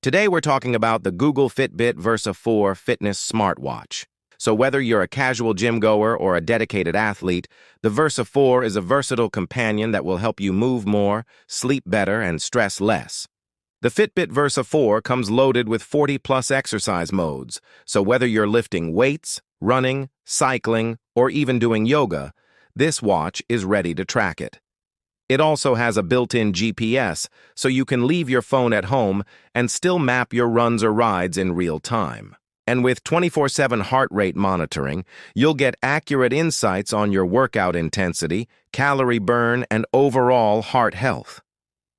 Today we're talking about the Google Fitbit Versa 4 fitness smartwatch. So whether you're a casual gym goer or a dedicated athlete, the Versa 4 is a versatile companion that will help you move more, sleep better, and stress less. The Fitbit Versa 4 comes loaded with 40-plus exercise modes, so whether you're lifting weights, running, cycling, or even doing yoga, this watch is ready to track it. It also has a built-in GPS, so you can leave your phone at home and still map your runs or rides in real time. And with 24/7 heart rate monitoring, you'll get accurate insights on your workout intensity, calorie burn, and overall heart health.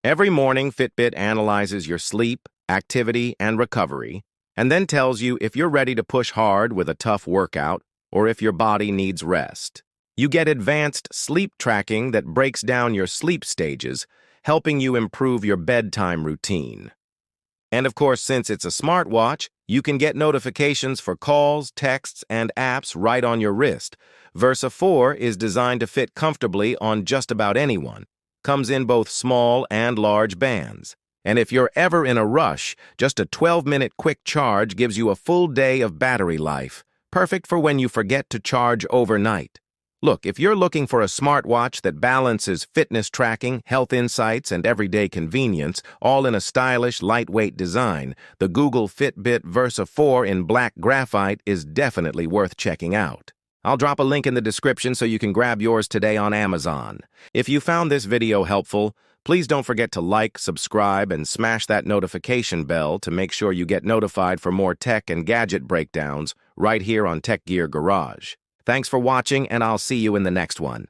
Every morning, Fitbit analyzes your sleep, activity, and recovery, and then tells you if you're ready to push hard with a tough workout or if your body needs rest. You get advanced sleep tracking that breaks down your sleep stages, helping you improve your bedtime routine. And of course, since it's a smartwatch, you can get notifications for calls, texts, and apps right on your wrist. Versa 4 is designed to fit comfortably on just about anyone. Comes in both small and large bands. And if you're ever in a rush, just a 12-minute quick charge gives you a full day of battery life, perfect for when you forget to charge overnight. Look, if you're looking for a smartwatch that balances fitness tracking, health insights, and everyday convenience, all in a stylish, lightweight design, the Google Fitbit Versa 4 in black graphite is definitely worth checking out. I'll drop a link in the description so you can grab yours today on Amazon. If you found this video helpful, please don't forget to like, subscribe, and smash that notification bell to make sure you get notified for more tech and gadget breakdowns right here on Tech Gear Garage. Thanks for watching, and I'll see you in the next one.